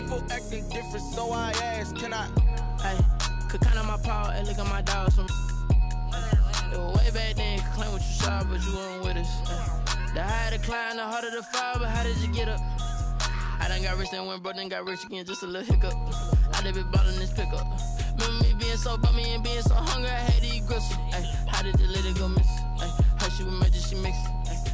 People acting different, so I ask, can I? Hey, could count on my power, hey, look at my dogs. It was way back then, could claim what you saw, but you weren't with us. The higher the climb, the harder the fall, but how did you get up? I done got rich and went broke, then got rich again, just a little hiccup. I done been ballin' this pickup. Remember me being so bummy and being so hungry, I had to eat gristle. Ay, how did the lady go miss? Ay, her she was magic, she mixed.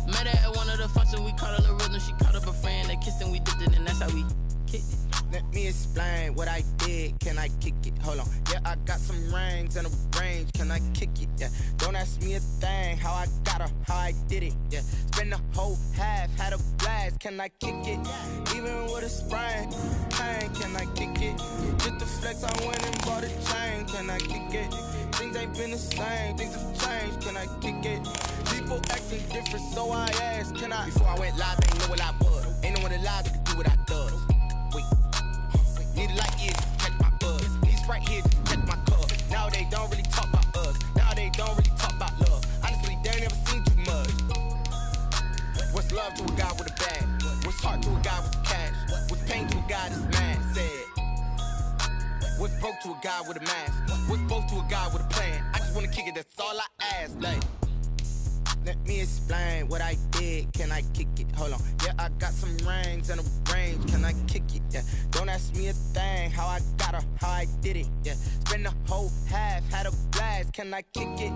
Met her at one of the functions, we caught a little rhythm. She caught up a friend, they kissed and we dipped it, and that's how we kicked it. Let me explain what I did, can I kick it? Hold on, yeah, I got some rings and a range, can I kick it? Yeah, don't ask me a thing, how I got her, how I did it. Yeah, spend the whole half, had a blast, can I kick it? Even with a sprain, pain, can I kick it? Just the flex, I went and bought a chain, can I kick it? Things ain't been the same, things have changed, can I kick it? People acting different, so I asked, can I? Before I went live, ain't know what I was. Ain't no one alive that could do what I does. Wait, need a light here to catch my buzz. Need Sprite here to catch my cup. Now they don't really talk about us. Now they don't really talk about love. Honestly, they ain't never seen too much. What's love to a guy with a bag? What's heart to a guy with cash? What's pain to a guy that's mad? Said. What's broke to a guy with a mask? What's both to a guy with a plan? I just wanna kick it, that's all I ask. Like, let me explain what I did, can I kick it? Hold on, yeah, I got some rings and a range, can I kick it? Yeah, don't ask me a thing, how I got her, how I did it. Yeah, spend the whole half, had a blast, can I kick it?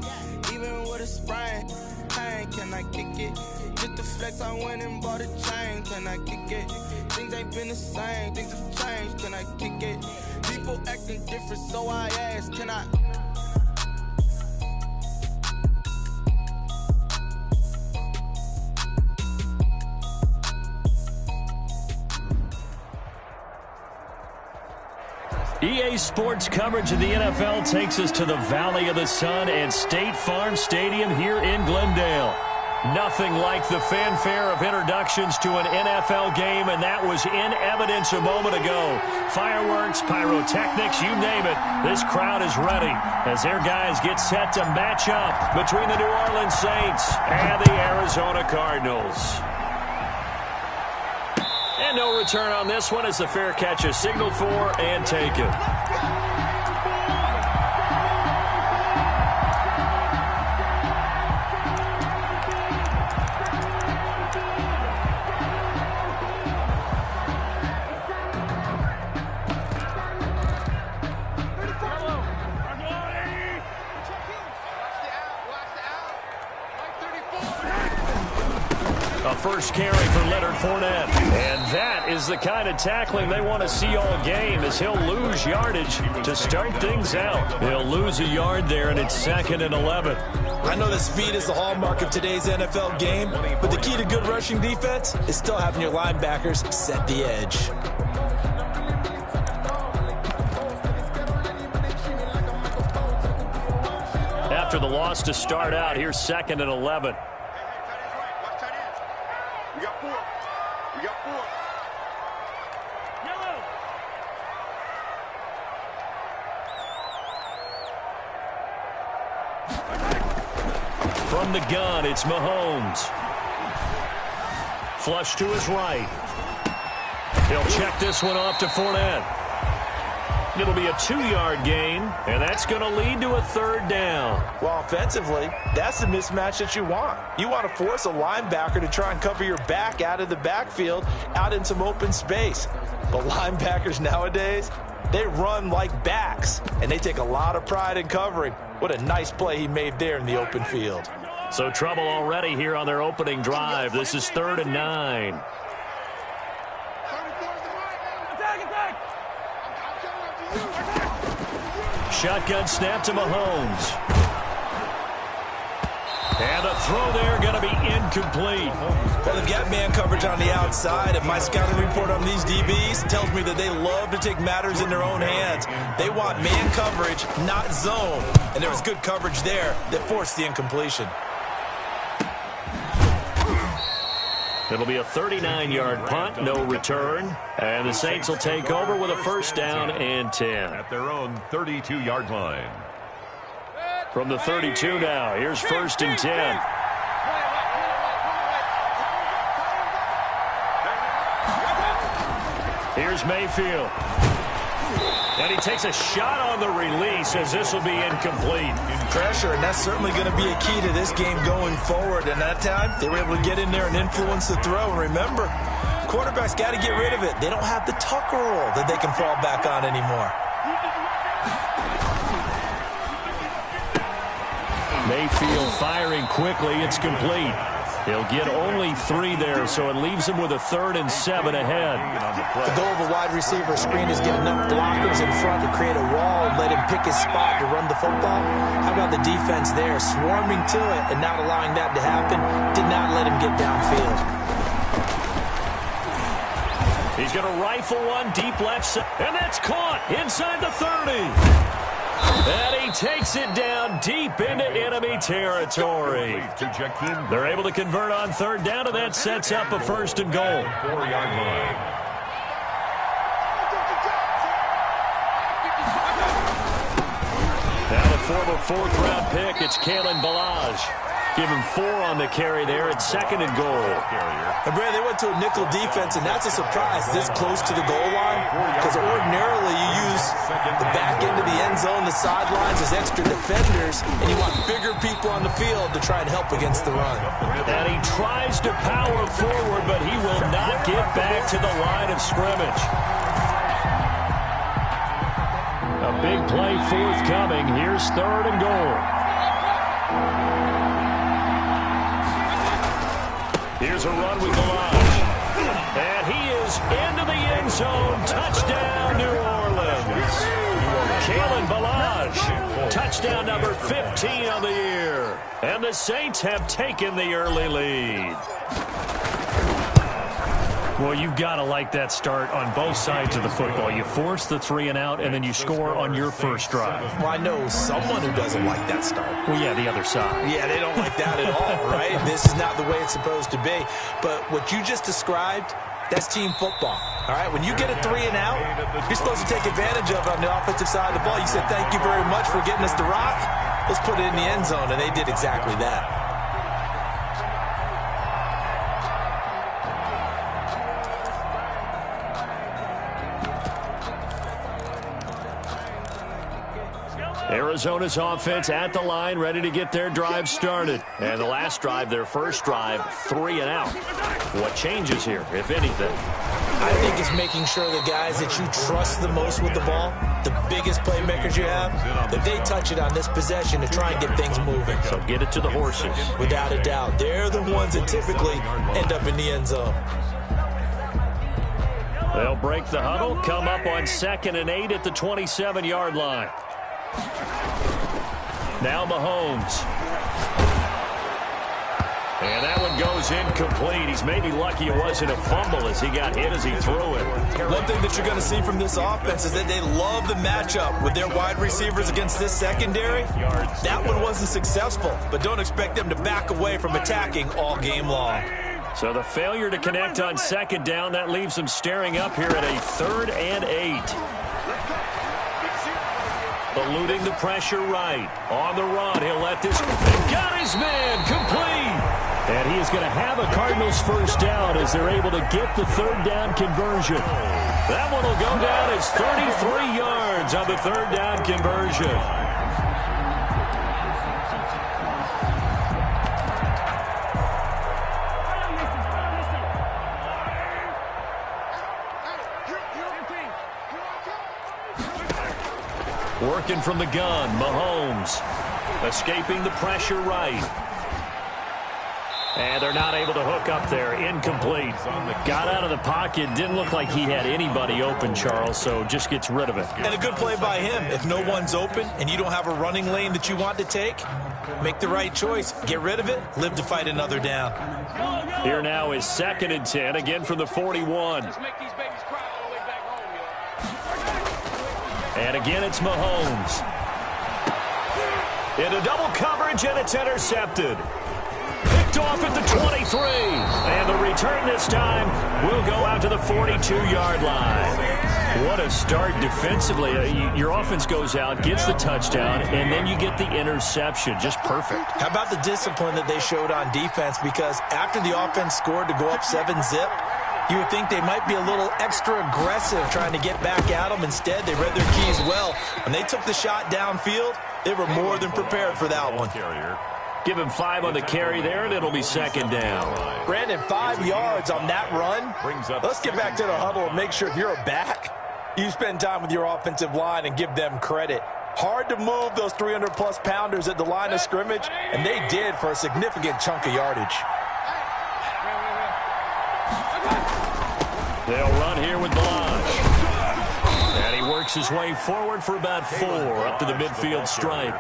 Even with a sprain, pain, can I kick it? Just the flex, I went and bought a chain, can I kick it? Things ain't been the same, things have changed, can I kick it? People acting different, so I ask, can I? EA Sports coverage of the NFL takes us to the Valley of the Sun and State Farm Stadium here in Glendale. Nothing like the fanfare of introductions to an NFL game, and that was in evidence a moment ago. Fireworks, pyrotechnics, you name it. This crowd is ready as their guys get set to match up between the New Orleans Saints and the Arizona Cardinals. And no return on this one as the fair catch is signaled for and taken. First carry for Leonard Fournette. And that is the kind of tackling they want to see all game as he'll lose yardage to start things out. He'll lose a yard there, and it's 2nd and 11. I know that speed is the hallmark of today's NFL game, but the key to good rushing defense is still having your linebackers set the edge. After the loss to start out, here's 2nd and 11. From the gun, it's Mahomes. Flush to his right. He'll check this one off to Fournette. It'll be a 2-yard gain, and that's going to lead to a 3rd down. Well, offensively, that's the mismatch that you want. You want to force a linebacker to try and cover your back out of the backfield, out in some open space. But linebackers nowadays, they run like backs, and they take a lot of pride in covering. What a nice play he made there in the open field. So trouble already here on their opening drive. This is 3rd and 9. Shotgun snap to Mahomes. And the throw there going to be incomplete. Well, they've got man coverage on the outside, and my scouting report on these DBs tells me that they love to take matters in their own hands. They want man coverage, not zone. And there was good coverage there that forced the incompletion. It'll be a 39-yard punt, no return. And the Saints will take over with a 1st down and 10. At their own 32-yard line. From the 32 now, here's 1st and 10. Here's Mayfield. And he takes a shot on the release as this will be incomplete. Pressure, and that's certainly going to be a key to this game going forward. And that time, they were able to get in there and influence the throw. And remember, quarterbacks got to get rid of it. They don't have the Tucker roll that they can fall back on anymore. Mayfield firing quickly. It's complete. He'll get only 3 there, so it leaves him with a 3rd and 7 ahead. The goal of a wide receiver screen is get enough blockers in front to create a wall and let him pick his spot to run the football. How about the defense there, swarming to it and not allowing that to happen? Did not let him get downfield. He's going to rifle one deep left side, and that's caught inside the 30. And he takes it down deep into enemy territory. They're able to convert on 3rd down, and that sets up a 1st and goal. 4-yard line. Now the former 4th-round pick, it's Kalen Ballage. Give him 4 on the carry there at 2nd and goal. And Brad, they went to a nickel defense, and that's a surprise this close to the goal line, because ordinarily you use the back end of the end zone, the sidelines as extra defenders, and you want bigger people on the field to try and help against the run. And he tries to power forward, but he will not get back to the line of scrimmage. A big play forthcoming. Here's 3rd and goal. Here's a run with Ballage. And he is into the end zone. Touchdown, New Orleans. Kalen Ballage. Touchdown number 15 on the year. And the Saints have taken the early lead. Well, you've got to like that start on both sides of the football. You force the 3 and out, and then you score on your first drive. Well, I know someone who doesn't like that start. Well, yeah, the other side. Yeah, they don't like that at all, right? This is not the way it's supposed to be. But what you just described, that's team football, all right? When you get a 3 and out, you're supposed to take advantage of it on the offensive side of the ball. You said, thank you very much for getting us the rock. Let's put it in the end zone, and they did exactly that. Arizona's offense at the line, ready to get their drive started. And the last drive, their first drive, 3 and out. What changes here, if anything? I think it's making sure the guys that you trust the most with the ball, the biggest playmakers you have, that they touch it on this possession to try and get things moving. So get it to the horses. Without a doubt. They're the ones that typically end up in the end zone. They'll break the huddle, come up on 2nd and 8 at the 27-yard line. Now Mahomes. And that one goes incomplete. He's maybe lucky it wasn't a fumble as he got hit as he threw it. One thing that you're going to see from this offense is that they love the matchup with their wide receivers against this secondary. That one wasn't successful, but don't expect them to back away from attacking all game long. So the failure to connect on 2nd down, that leaves them staring up here at a 3rd and 8. Eluding the pressure right. On the run, he'll let this... Got his man, complete! And he is going to have a Cardinals first down as they're able to get the 3rd down conversion. That one will go down as 33 yards on the 3rd down conversion. Working from the gun, Mahomes. Escaping the pressure right. And they're not able to hook up there. Incomplete. Got out of the pocket. Didn't look like he had anybody open, Charles, so just gets rid of it. And a good play by him. If no one's open and you don't have a running lane that you want to take, make the right choice. Get rid of it. Live to fight another down. Here now is 2nd and 10, again from the 41. And again, it's Mahomes. Into double coverage, and it's intercepted. Picked off at the 23. And the return this time will go out to the 42-yard line. What a start defensively. Your offense goes out, gets the touchdown, and then you get the interception. Just perfect. How about the discipline that they showed on defense? Because after the offense scored to go up 7-zip, You would think they might be a little extra aggressive trying to get back at them. Instead, they read their keys well. When they took the shot downfield, they were more than prepared for that one. Give him 5 on the carry there, and it'll be second down. Brandon, 5 yards on that run. Let's get back to the huddle and make sure if you're a back, you spend time with your offensive line and give them credit. Hard to move those 300-plus pounders at the line of scrimmage, and they did for a significant chunk of yardage. They'll run here with Blanche. And he works his way forward for about 4 up to the midfield stripe.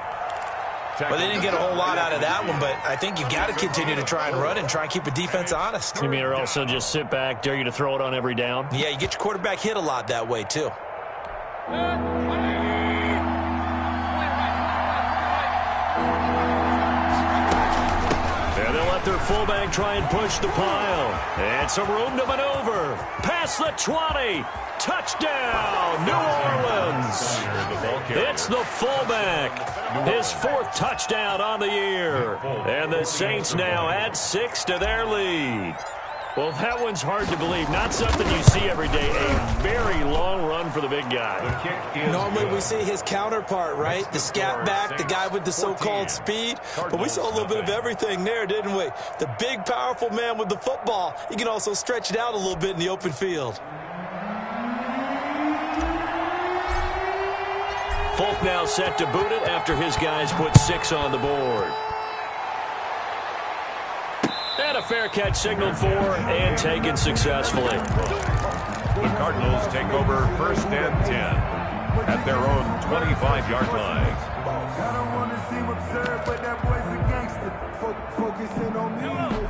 Well, they didn't get a whole lot out of that one, but I think you've got to continue to try and run and try and keep the defense honest. You mean or also just sit back, dare you to throw it on every down? Yeah, you get your quarterback hit a lot that way, too. And they'll let their fullback try and push the pile. And some room to maneuver. Past the 20. Touchdown, New Orleans. It's the fullback. His 4th touchdown on the year. And the Saints now add 6 to their lead. Well, that one's hard to believe. Not something you see every day. A very long run for the big guy. Normally we see his counterpart, right? The scat back, the guy with the so-called speed. But we saw a little bit of everything there, didn't we? The big, powerful man with the football. He can also stretch it out a little bit in the open field. Folk now set to boot it after his guys put 6 on the board. And a fair catch signaled for and taken successfully. The Cardinals take over 1st and 10 at their own 25-yard line.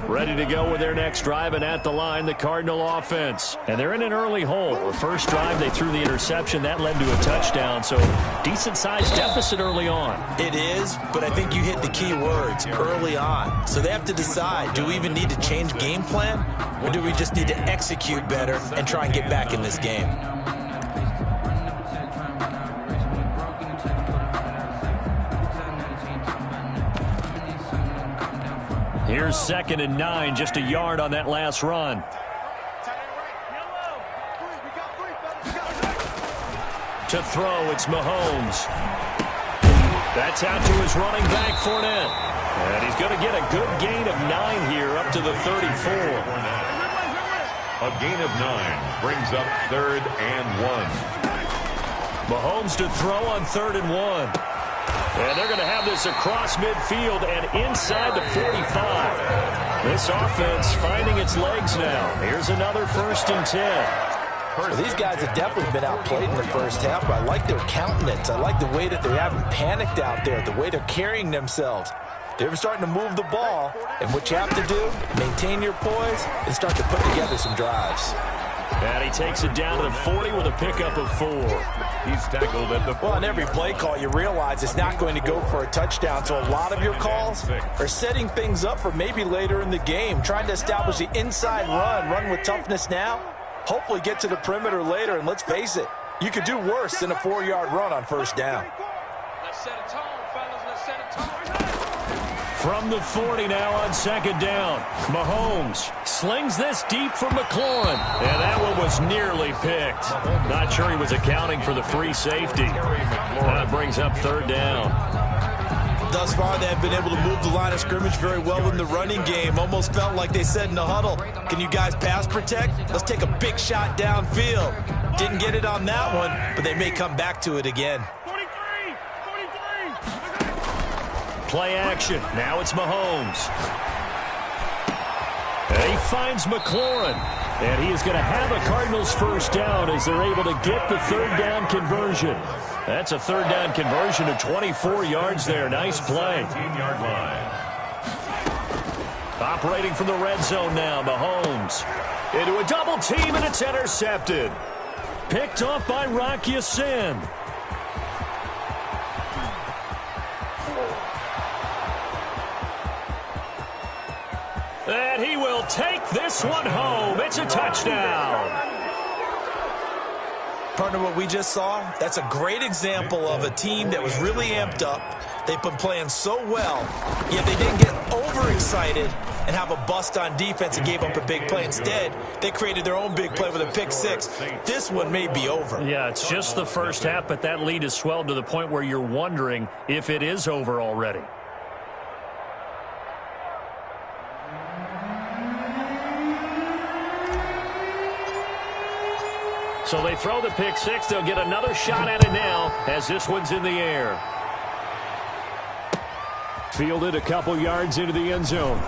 Ready to go with their next drive, and at the line, the Cardinal offense. And they're in an early hole. The first drive, they threw the interception. That led to a touchdown, so decent-sized deficit early on. It is, but I think you hit the key words, early on. So they have to decide, do we even need to change game plan, or do we just need to execute better and try and get back in this game? Here's 2nd and 9, just a yard on that last run. To throw, it's Mahomes. That's out to his running back, Fournette. And he's going to get a good gain of 9 here, up to the 34. A gain of 9 brings up 3rd and 1. Mahomes to throw on 3rd and 1. And they're going to have this across midfield and inside the 45. This offense finding its legs now. Here's another 1st and 10. Well, these guys have definitely been outplayed in the first half, but I like their countenance. I like the way that they haven't panicked out there, the way they're carrying themselves. They're starting to move the ball, and what you have to do, maintain your poise and start to put together some drives. And he takes it down to the 40 with a pickup of 4. He's tackled at the 40. Well, on every play call, you realize it's not going to go for a touchdown, so a lot of your calls are setting things up for maybe later in the game, trying to establish the inside run with toughness now, hopefully get to the perimeter later, and let's face it, you could do worse than a 4-yard run on 1st down. Let's set a tone, fellas. Let's set a tone. From the 40 now on 2nd down. Mahomes slings this deep for McLaurin. And that one was nearly picked. Not sure he was accounting for the free safety. That brings up 3rd down. Thus far, they have been able to move the line of scrimmage very well in the running game. Almost felt like they said in the huddle, can you guys pass protect? Let's take a big shot downfield. Didn't get it on that one, but they may come back to it again. Play action. Now it's Mahomes. And he finds McLaurin. And he is going to have a Cardinals 1st down as they're able to get the 3rd down conversion. That's a 3rd down conversion of 24 yards there. Nice play. 18-yard line. Operating from the red zone now, Mahomes. Into a double team, and it's intercepted. Picked off by Rock Ya-Sin. And he will take this one home. It's a touchdown. Partner, what we just saw, that's a great example of a team that was really amped up. They've been playing so well, yet they didn't get overexcited and have a bust on defense and gave up a big play. Instead, they created their own big play with a pick six. This one may be over. Yeah, it's just the first half, but that lead has swelled to the point where you're wondering if it is over already. So they throw the pick six. They'll get another shot at it now as this one's in the air. Fielded a couple yards into the end zone.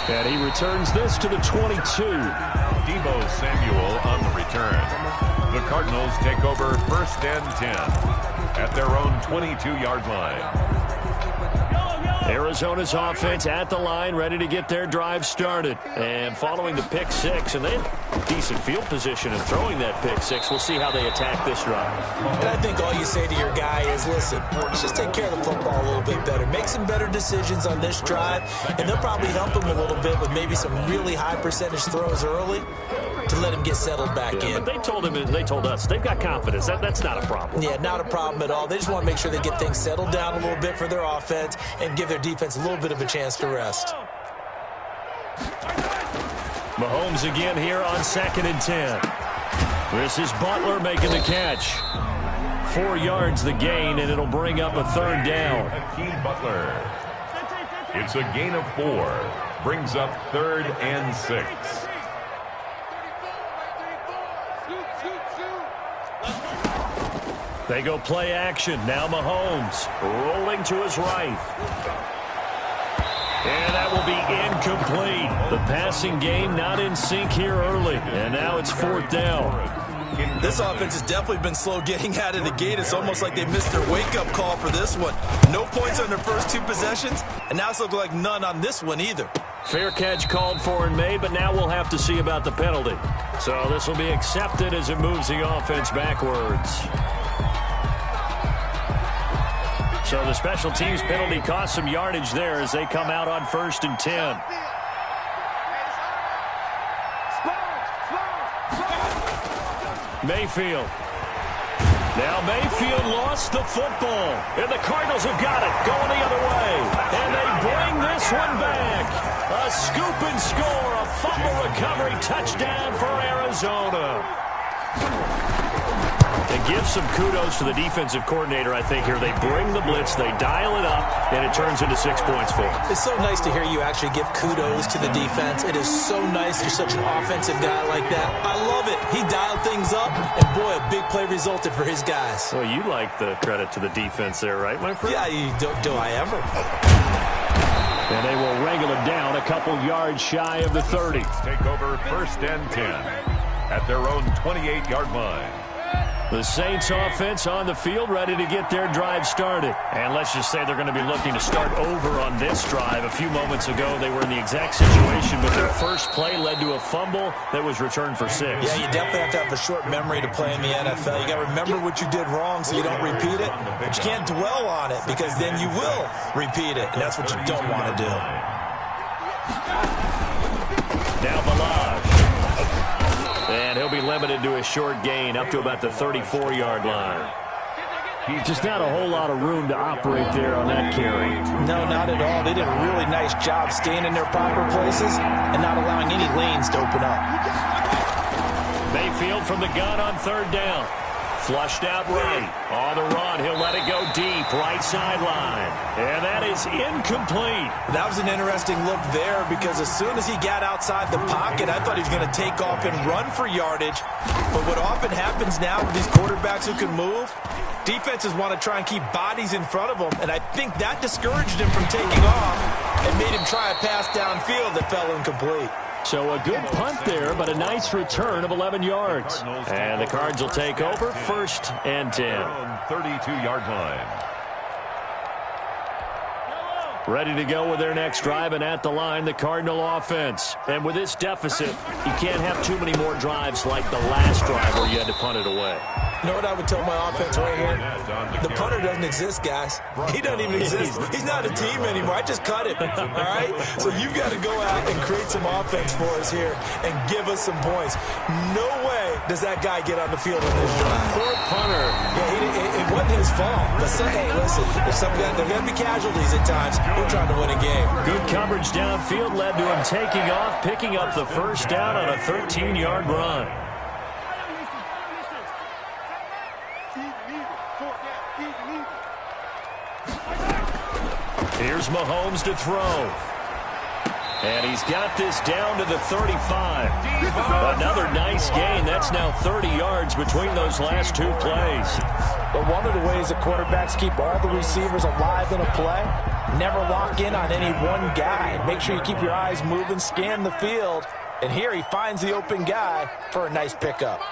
And he returns this to the 22. Deebo Samuel on the return. The Cardinals take over 1st and 10 at their own 22-yard line. Arizona's offense at the line, ready to get their drive started. And following the pick six, and they have decent field position in throwing that pick six. We'll see how they attack this drive. And I think all you say to your guy is, listen, let's just take care of the football a little bit better. Make some better decisions on this drive, and they'll probably help him a little bit with maybe some really high percentage throws early to let him get settled back in. But they told him, and they told us, they've got confidence. That's not a problem. Yeah, not a problem at all. They just want to make sure they get things settled down a little bit for their offense and give their defense a little bit of a chance to rest. Mahomes again here on 2nd and 10. This is Butler making the catch. 4 yards the gain, and it'll bring up a 3rd down. Hakeem Butler. It's a gain of 4. Brings up 3rd and 6. They go play action. Now Mahomes rolling to his right. And that will be incomplete. The passing game not in sync here early. And now it's 4th down. This offense has definitely been slow getting out of the gate. It's almost like they missed their wake-up call for this one. No points on their first 2 possessions, and now it's looking like none on this one either. Fair catch called for and made, but now we'll have to see about the penalty. So this will be accepted as it moves the offense backwards. So the special teams penalty cost some yardage there as they come out on 1st and 10. Mayfield. Now Mayfield lost the football. And the Cardinals have got it going the other way. And they bring this one back. A scoop and score. A fumble recovery touchdown for Arizona. And give some kudos to the defensive coordinator, I think, here. They bring the blitz, they dial it up, and it turns into 6 points for them. It's so nice to hear you actually give kudos to the defense. It is so nice you're such an offensive guy like that. I love it. He dialed things up, and boy, a big play resulted for his guys. Well, you like the credit to the defense there, right, my friend? Yeah, do I ever? And they will wrangle it down a couple yards shy of the 30. Take over 1st and 10 at their own 28-yard line. The Saints offense on the field ready to get their drive started. And let's just say they're going to be looking to start over on this drive. A few moments ago, they were in the exact situation, but their first play led to a fumble that was returned for 6. Yeah, you definitely have to have a short memory to play in the NFL. You got to remember what you did wrong so you don't repeat it, but you can't dwell on it because then you will repeat it, and that's what you don't want to do. Now Balaj. And he'll be limited to a short gain up to about the 34-yard line. Just not a whole lot of room to operate there on that carry. No, not at all. They did a really nice job staying in their proper places and not allowing any lanes to open up. Mayfield from the gun on 3rd down. Flushed out right. On the run, he'll let it go deep, right sideline. And that is incomplete. That was an interesting look there because as soon as he got outside the pocket, I thought he was going to take off and run for yardage. But what often happens now with these quarterbacks who can move, defenses want to try and keep bodies in front of them, and I think that discouraged him from taking off and made him try a pass downfield that fell incomplete. So a good punt there, but a nice return of 11 yards. And the Cards will take over 1st and 10. 32-yard line. Ready to go with their next drive, and at the line, the Cardinal offense. And with this deficit, you can't have too many more drives like the last drive where you had to punt it away. You know what I would tell my offense right here? The punter doesn't exist, guys. He doesn't even exist. He's not a team anymore. I just cut him, all right? So you've got to go out and create some offense for us here and give us some points. No way does that guy get on the field in this drive? Poor punter. Yeah, it wasn't his fault. But hey, listen, there's going to be casualties at times. We're trying to win a game. Good coverage downfield led to him taking off, picking up the first down on a 13-yard run. Here's Mahomes to throw. And he's got this down to the 35. Another nice gain. That's now 30 yards between those last two plays. But one of the ways that quarterbacks keep all the receivers alive in a play, never lock in on any one guy. Make sure you keep your eyes moving, scan the field. And here he finds the open guy for a nice pickup.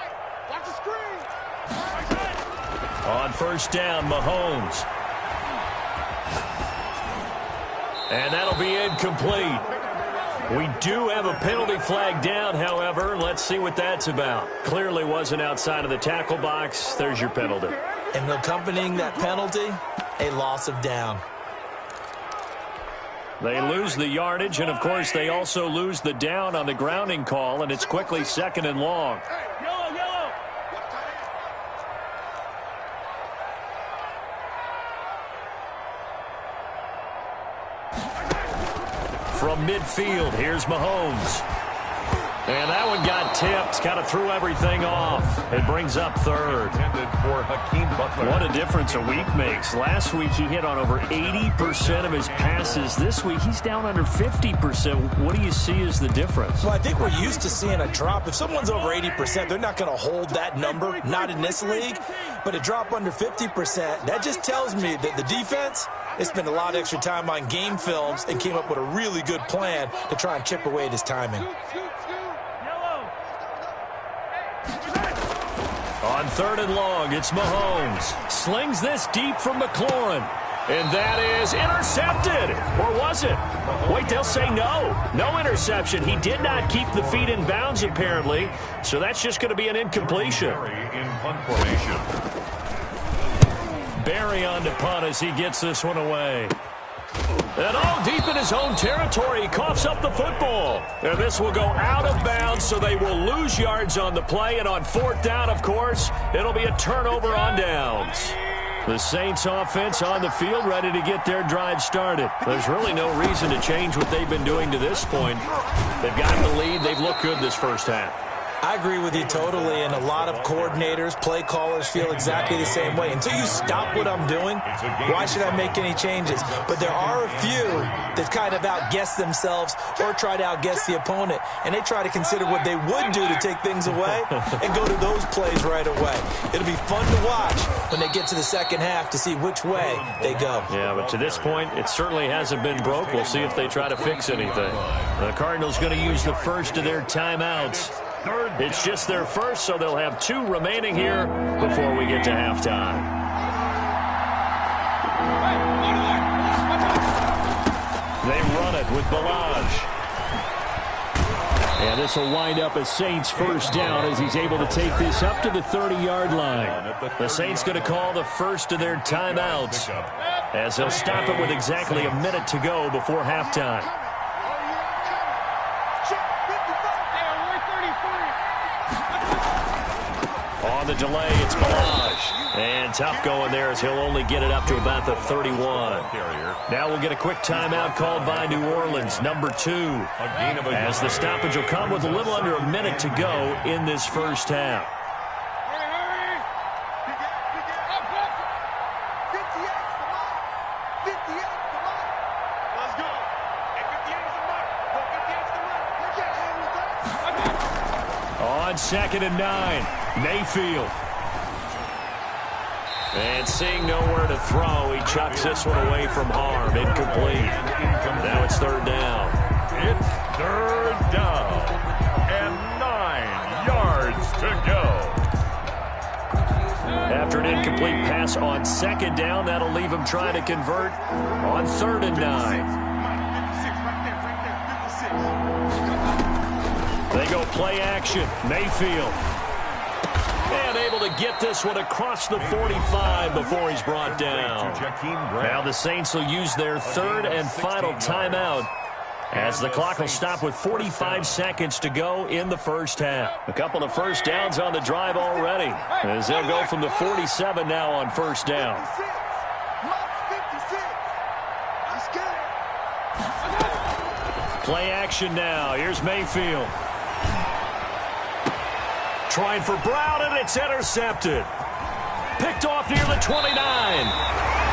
On first down, Mahomes. And that'll be incomplete. We do have a penalty flag down, however. Let's see what that's about. Clearly wasn't outside of the tackle box. There's your penalty. And accompanying that penalty, a loss of down. They lose the yardage, and, of course, they also lose the down on the grounding call, and it's quickly 2nd and long. From midfield, here's Mahomes. And that one got tipped, kind of threw everything off. It brings up 3rd. What a difference a week makes. Last week he hit on over 80% of his passes. This week he's down under 50%. What do you see as the difference? Well, I think we're used to seeing a drop. If someone's over 80%, they're not going to hold that number, not in this league. But a drop under 50%, that just tells me that the defense, they spent a lot of extra time on game films and came up with a really good plan to try and chip away at his timing. On 3rd and long, it's Mahomes. Slings this deep from McLaurin. And that is intercepted. Or was it? Wait, they'll say no. No interception. He did not keep the feet in bounds, apparently. So that's just going to be an incompletion. Barry on to punt as he gets this one away. And all deep in his own territory, he coughs up the football. And this will go out of bounds, so they will lose yards on the play. And on 4th down, of course, it'll be a turnover on downs. The Saints offense on the field, ready to get their drive started. There's really no reason to change what they've been doing to this point. They've gotten the lead. They've looked good this first half. I agree with you totally, and a lot of coordinators, play callers feel exactly the same way. Until you stop what I'm doing, why should I make any changes? But there are a few that kind of outguess themselves or try to outguess the opponent, and they try to consider what they would do to take things away and go to those plays right away. It'll be fun to watch when they get to the second half to see which way they go. Yeah, but to this point, it certainly hasn't been broke. We'll see if they try to fix anything. The Cardinals going to use the first of their timeouts. It's just their first, so they'll have 2 remaining here before we get to halftime. They run it with Balaj. And this will wind up a Saints first down as he's able to take this up to the 30-yard line. The Saints going to call the first of their timeouts as they'll stop it with exactly a minute to go before halftime. On the delay, it's Balaj. And tough going there as he'll only get it up to about the 31. Now we'll get a quick timeout called by New Orleans, number 2. As the stoppage will come with a little under a minute to go in this first half. On 2nd and 9, Mayfield. And seeing nowhere to throw, he chucks this one away from harm. Incomplete. Now it's 3rd down. It's 3rd down and 9 yards to go. After an incomplete pass on 2nd down, that'll leave him trying to convert on 3rd and 9. They go play action. Mayfield. And able to get this one across the 45 before he's brought down. Now the Saints will use their 3rd and final timeout as the clock will stop with 45 seconds to go in the first half. A couple of first downs on the drive already, as they'll go from the 47 now on first down. Play action now. Here's Mayfield. Trying for Brown, and it's intercepted. Picked off near the 29.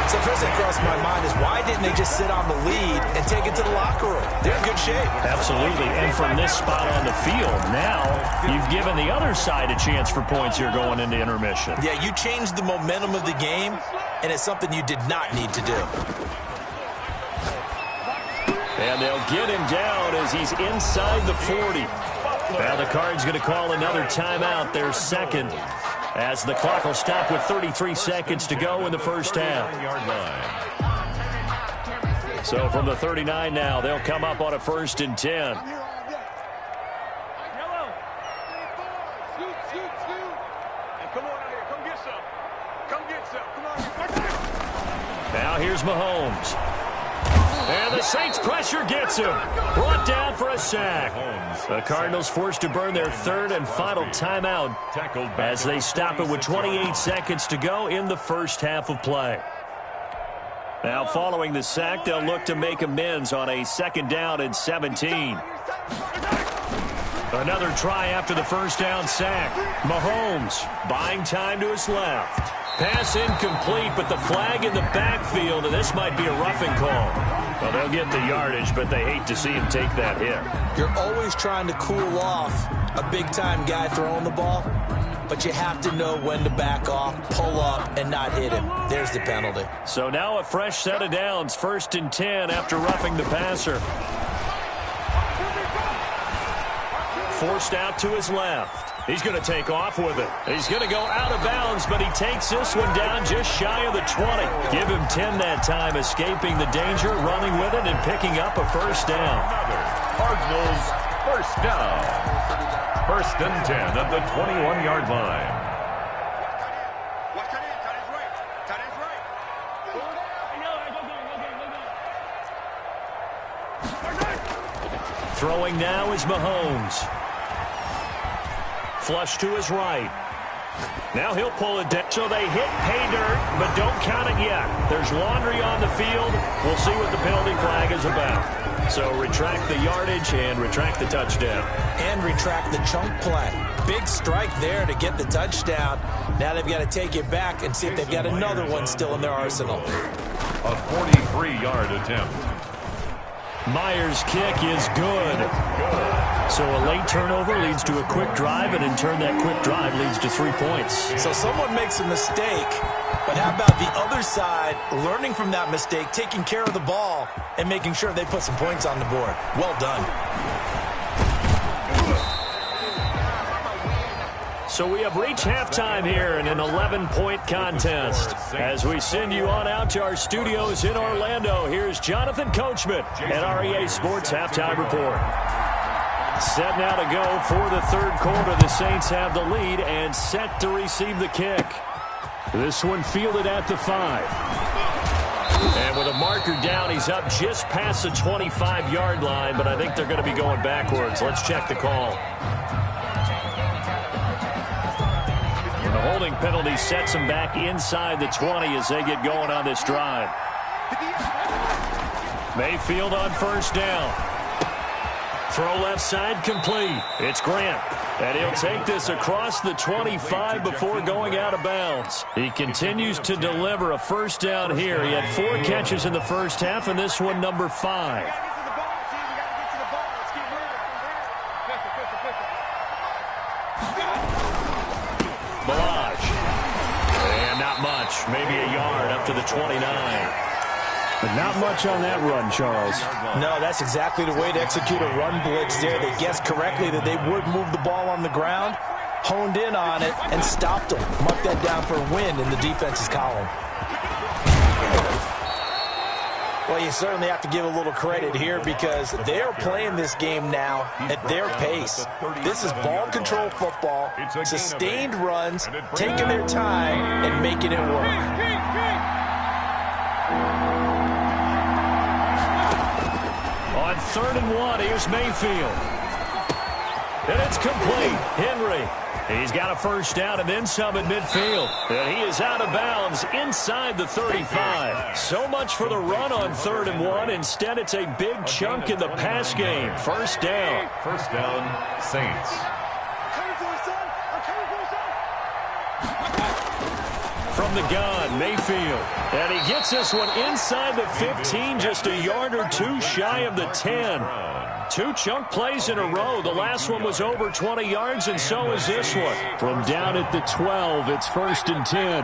So first thing crossed my mind is, why didn't they just sit on the lead and take it to the locker room? They're in good shape. Absolutely. And from this spot on the field, now you've given the other side a chance for points here going into intermission. Yeah, you changed the momentum of the game, and it's something you did not need to do. And they'll get him down as he's inside the 40. Now the Cards going to call another timeout, their second, as the clock will stop with 33 seconds to go in the first half. So from the 39 now, they'll come up on a 1st and 10. Now here's Mahomes. And the Saints pressure gets him. Brought down for a sack. The Cardinals forced to burn their 3rd and final timeout as they stop it with 28 seconds to go in the first half of play. Now following the sack, they'll look to make amends on a 2nd down and 17. Another try after the first down sack. Mahomes buying time to his left. Pass incomplete, but the flag in the backfield, and this might be a roughing call. Well, they'll get the yardage, but they hate to see him take that hit. You're always trying to cool off a big-time guy throwing the ball, but you have to know when to back off, pull up, and not hit him. There's the penalty. So now a fresh set of downs, 1st and 10 after roughing the passer. Forced out to his left. He's going to take off with it. He's going to go out of bounds, but he takes this one down just shy of the 20. Give him 10 that time, escaping the danger, running with it, and picking up a 1st down. Cardinals 1st down. 1st and 10 at the 21-yard line. Throwing now is Mahomes. Flush to his right. Now he'll pull it down. So they hit pay dirt, but don't count it yet. There's laundry on the field. We'll see what the penalty flag is about. So retract the yardage and retract the touchdown. And retract the chunk play. Big strike there to get the touchdown. Now they've got to take it back and see if they've got another one still in their arsenal. A 43-yard attempt. Myers' kick is good. So a late turnover leads to a quick drive, and in turn that quick drive leads to 3 points. So someone makes a mistake, but how about the other side learning from that mistake, taking care of the ball, and making sure they put some points on the board. Well done. So we have reached halftime here in an 11-point contest. As we send you on out to our studios in Orlando, here's Jonathan Coachman at REA Sports Halftime Report. Set now to go for the 3rd quarter. The Saints have the lead and set to receive the kick. This one fielded at the 5. And with a marker down, he's up just past the 25-yard line, but I think they're going to be going backwards. Let's check the call. And the holding penalty sets them back inside the 20 as they get going on this drive. Mayfield on 1st down. Throw left side complete. It's Grant. And he'll take this across the 25 before going out of bounds. He continues to deliver a 1st down here. He had 4 catches in the first half, and this one number 5. Balaj. And not much. Maybe a yard up to the 29. But not much on that run, Charles. No, that's exactly the way to execute a run blitz there. They guessed correctly that they would move the ball on the ground, honed in on it, and stopped them. Mark that down for a win in the defense's column. Well, you certainly have to give a little credit here because they're playing this game now at their pace. This is ball control football, sustained runs, taking their time, and making it work. On 3rd and 1, here's Mayfield. And it's complete. Henry. He's got a first down and then some at midfield. And he is out of bounds inside the 35. So much for the run on 3rd and 1. Instead, it's a big chunk in the pass game. First down. First down, Saints. From the gun, Mayfield. And he gets this one inside the 15, just a yard or two shy of the 10. 2 chunk plays in a row. The last one was over 20 yards, and so is this one. From down at the 12, it's 1st and 10.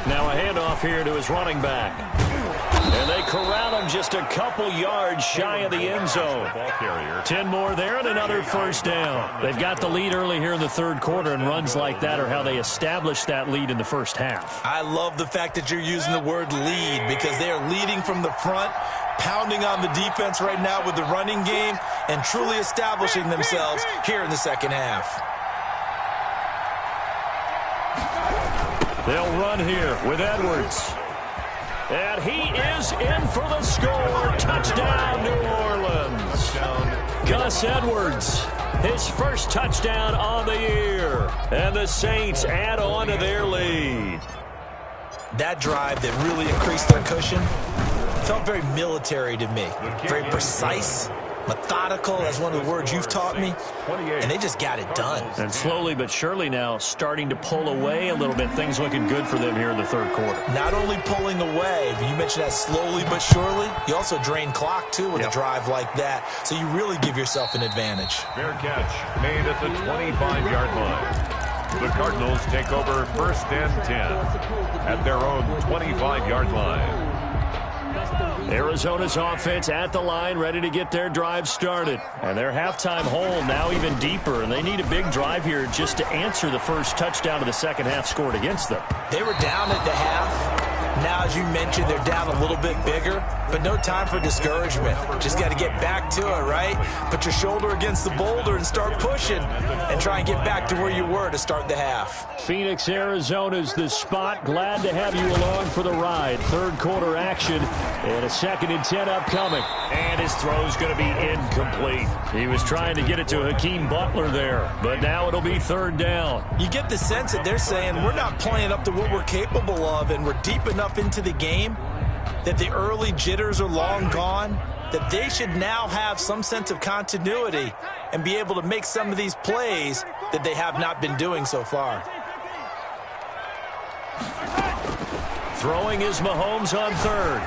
Now a handoff here to his running back. And they corral him just a couple yards shy of the end zone. 10 more there and another first down. They've got the lead early here in the 3rd quarter, and runs like that are how they establish that lead in the first half. I love the fact that you're using the word lead, because they are leading from the front, pounding on the defense right now with the running game, and truly establishing themselves here in the second half. They'll run here with Edwards. And he is in for the score. Touchdown, New Orleans. Gus Edwards, his first touchdown on the year. And the Saints add on to their lead. That drive that really increased their cushion felt very military to me. Very precise, methodical, that's one of the words you've taught me, and they just got it done. And slowly but surely now starting to pull away a little bit. Things looking good for them here in the 3rd quarter. Not only pulling away, but you mentioned that slowly but surely, you also drain clock too with a drive like that, so you really give yourself an advantage. Fair catch made at the 25-yard line. The Cardinals take over 1st and 10 at their own 25-yard line. Arizona's offense at the line, ready to get their drive started. And their halftime hole now even deeper, and they need a big drive here just to answer the first touchdown of the second half scored against them. They were down at the half. Now, as you mentioned, they're down a little bit bigger, but no time for discouragement. Just got to get back to it, right? Put your shoulder against the boulder and start pushing and try and get back to where you were to start the half. Phoenix, Arizona's the spot. Glad to have you along for the ride. 3rd quarter action and a 2nd and 10 upcoming. And his throw's going to be incomplete. He was trying to get it to Hakeem Butler there, but now it'll be 3rd down. You get the sense that they're saying we're not playing up to what we're capable of, and we're deep enough into the game that the early jitters are long gone, that they should now have some sense of continuity and be able to make some of these plays that they have not been doing so far. Throwing is Mahomes on 3rd.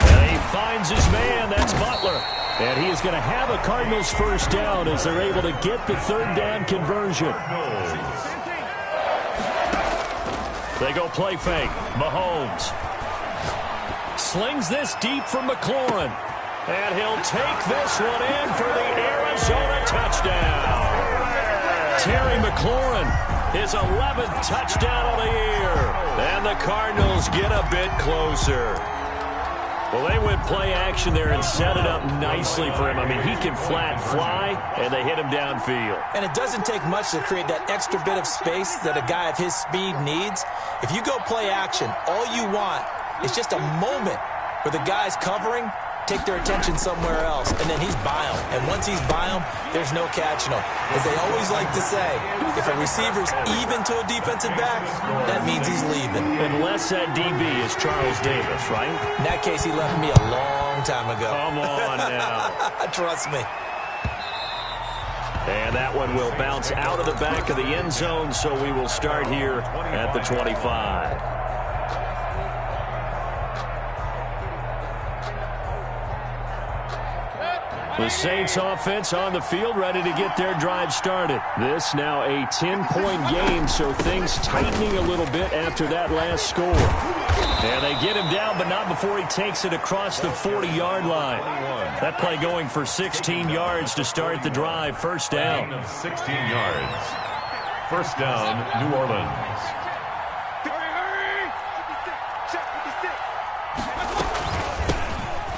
And he finds his man. That's Butler. And he is going to have a Cardinals first down as they're able to get the 3rd down conversion. They go play fake. Mahomes slings this deep for McLaurin. And he'll take this one in for the Arizona touchdown. Terry McLaurin, his 11th touchdown of the year. And the Cardinals get a bit closer. Well, they went play action there and set it up nicely for him. I mean, he can flat fly, and they hit him downfield. And it doesn't take much to create that extra bit of space that a guy of his speed needs. If you go play action, all you want is just a moment where the guy's covering, take their attention somewhere else, and then he's by him. And once he's by him, there's no catching him. As they always like to say, if a receiver's even to a defensive back, that means he's leaving. Unless that DB is Charles Davis, right? In that case, he left me a long time ago. Come on now. Trust me. And that one will bounce out of the back of the end zone, so we will start here at the 25. The Saints offense on the field, ready to get their drive started. This now a 10-point game, so things tightening a little bit after that last score. And they get him down, but not before he takes it across the 40-yard line. That play going for 16 yards to start the drive. First down. 16 yards. First down, New Orleans.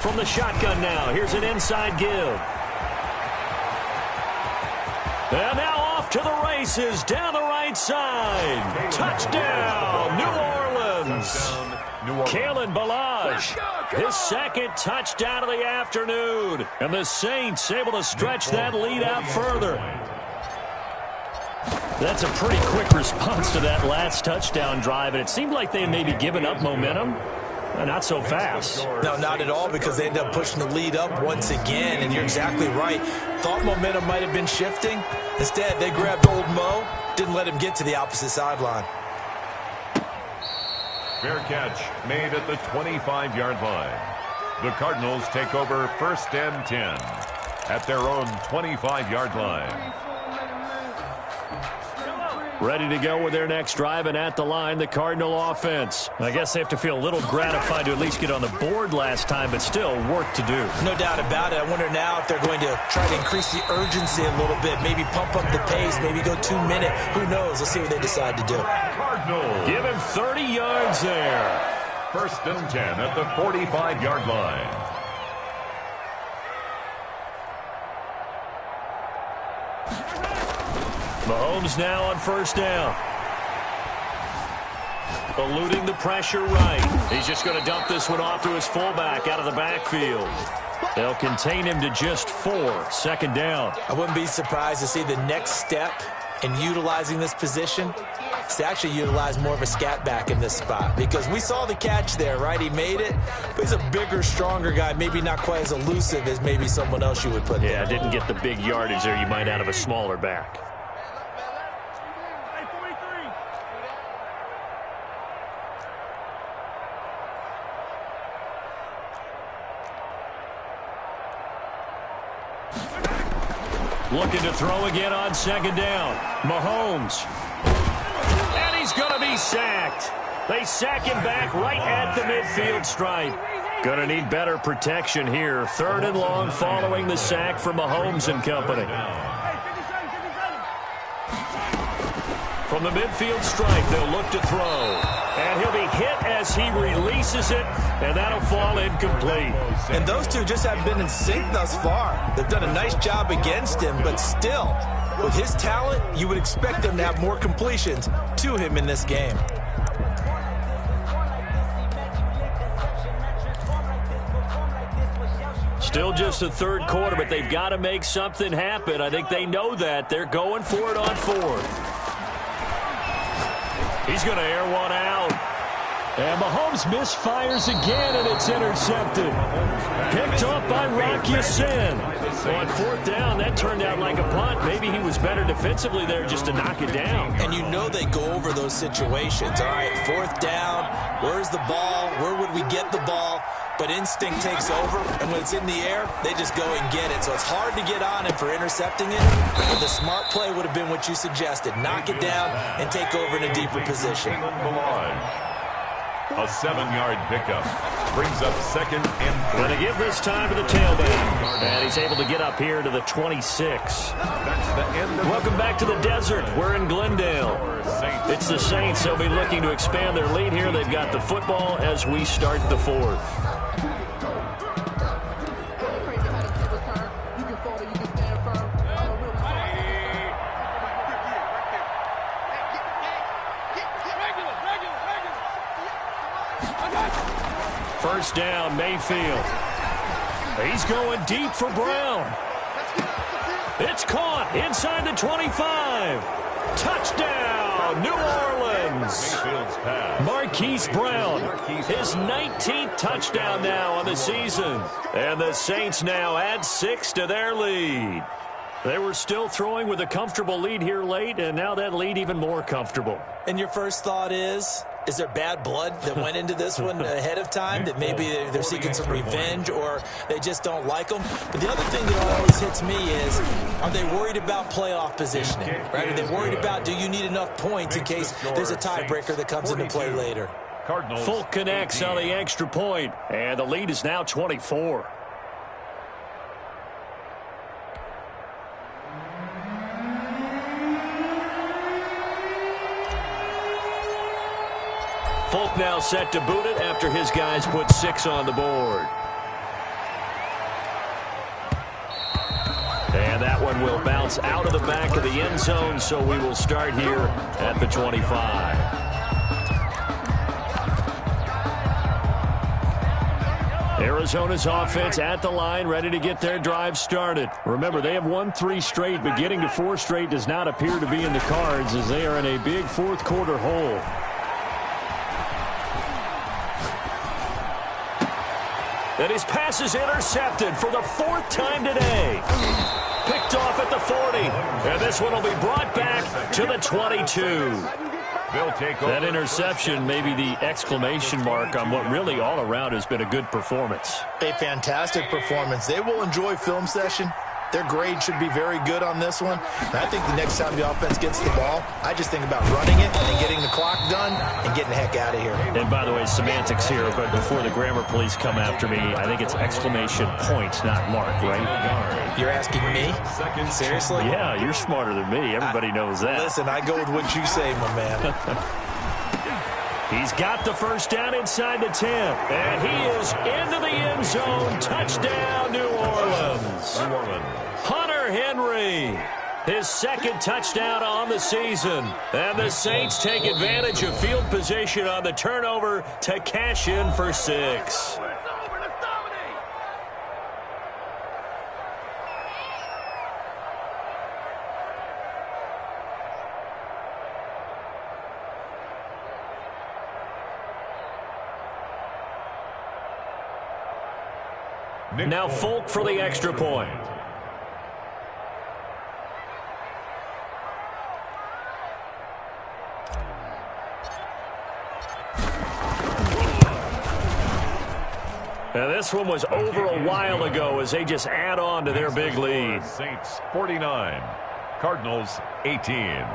From the shotgun now, here's an inside give. And now off to the races down the right side. Touchdown, New Orleans. Kalen Ballage, his second touchdown of the afternoon. And the Saints able to stretch that lead out further. That's a pretty quick response to that last touchdown drive, and it seemed like they had maybe given up momentum. Not so fast. No, not at all, because they end up pushing the lead up once again, and you're exactly right. Thought momentum might have been shifting. Instead, they grabbed old Mo, didn't let him get to the opposite sideline. Fair catch made at the 25-yard line. The Cardinals take over 1st and 10 at their own 25-yard line. Ready to go with their next drive, and at the line, the Cardinal offense. I guess they have to feel a little gratified to at least get on the board last time, but still work to do. No doubt about it. I wonder now if they're going to try to increase the urgency a little bit, maybe pump up the pace, maybe go 2-minute. Who knows? Let's see what they decide to do. Cardinals. Give him 30 yards there. 1st and 10 at the 45-yard line. Mahomes now on 1st down. Eluding the pressure right. He's just going to dump this one off to his fullback out of the backfield. They'll contain him to just 4. 2nd down. I wouldn't be surprised to see the next step in utilizing this position is to actually utilize more of a scat back in this spot, because we saw the catch there, right? He made it, but he's a bigger, stronger guy, maybe not quite as elusive as maybe someone else you would put there. Yeah, didn't get the big yardage there you might out of a smaller back. Looking to throw again on 2nd down. Mahomes. And he's going to be sacked. They sack him back right at the midfield stripe. Going to need better protection here. 3rd and long following the sack from Mahomes and company. From the midfield stripe, they'll look to throw. And he'll be hit as he releases it, and that'll fall incomplete. And those two just haven't been in sync thus far. They've done a nice job against him, but still, with his talent, you would expect them to have more completions to him in this game. Still just the 3rd quarter, but they've got to make something happen. I think they know that. They're going for it on 4th. He's going to air one out. And Mahomes misfires again, and it's intercepted. Picked off by Rock Ya-Sin. On 4th down, that turned out like a punt. Maybe he was better defensively there just to knock it down. And you know they go over those situations. All right, 4th down, where's the ball? Where would we get the ball? But instinct takes over, and when it's in the air, they just go and get it. So it's hard to get on him for intercepting it, but the smart play would have been what you suggested. Knock it down and take over in a deeper position. A 7-yard pickup brings up 2nd and 3. Going to give this time to the tailback. And he's able to get up here to the 26. That's the end of Welcome back to the desert. We're in Glendale. It's the Saints. They'll be looking to expand their lead here. They've got the football as we start the 4th. First down, Mayfield. He's going deep for Brown. It's caught inside the 25. Touchdown, New Orleans. Marquise Brown, his 19th touchdown now on the season. And the Saints now add 6 to their lead. They were still throwing with a comfortable lead here late, and now that lead even more comfortable. And your first thought is there bad blood that went into this one ahead of time, that maybe they're seeking some revenge or they just don't like them? But the other thing that always hits me is, are they worried about playoff positioning? Right? Are they worried about, do you need enough points in case there's a tiebreaker that comes into play later? Folk connects on the extra point, and the lead is now 24. Folk now set to boot it after his guys put 6 on the board. And that one will bounce out of the back of the end zone, so we will start here at the 25. Arizona's offense at the line, ready to get their drive started. Remember, they have won 3 straight, but getting to 4 straight does not appear to be in the cards as they are in a big fourth-quarter hole. And his pass is intercepted for the 4th time today. Picked off at the 40. And this one will be brought back to the 22. That interception may be the exclamation mark on what really all around has been a good performance. A fantastic performance. They will enjoy film session. Their grade should be very good on this one. And I think the next time the offense gets the ball, I just think about running it and getting the clock done and getting the heck out of here. And by the way, semantics here, but before the grammar police come after me, I think it's exclamation point, not mark, right? You're asking me? Seriously? Yeah, you're smarter than me. Everybody knows that. Listen, I go with what you say, my man. He's got the first down inside the 10. And he is into the end zone. Touchdown, New Orleans. Hunter Henry, his 2nd touchdown on the season. And the Saints take advantage of field position on the turnover to cash in for 6. Now Folk for the extra point. Now this one was over a while ago as they just add on to their big lead. Saints 49, Cardinals 18.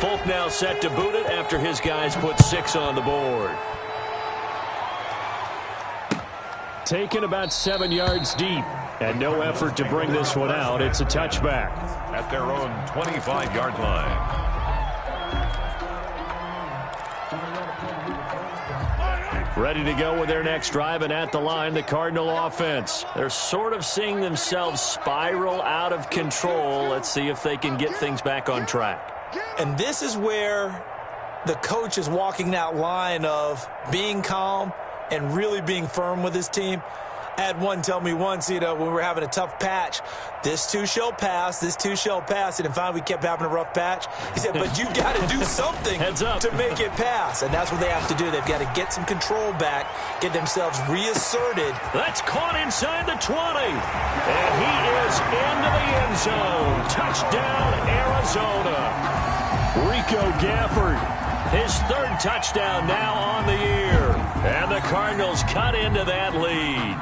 Folk now set to boot it after his guys put 6 on the board. Taken about 7 yards deep, and no effort to bring this one out. It's a touchback. At their own 25-yard line. Ready to go with their next drive, and at the line, the Cardinal offense. They're sort of seeing themselves spiral out of control. Let's see if they can get things back on track. And this is where the coach is walking that line of being calm and really being firm with his team. I had one tell me once, when we were having a tough patch, this too shall pass, this too shall pass. And finally we kept having a rough patch. He said, but you got to do something to make it pass. And that's what they have to do. They've got to get some control back, get themselves reasserted. That's caught inside the 20. And he is into the end zone. Touchdown, Arizona. Rico Gafford, his 3rd touchdown now on the year. And the Cardinals cut into that lead.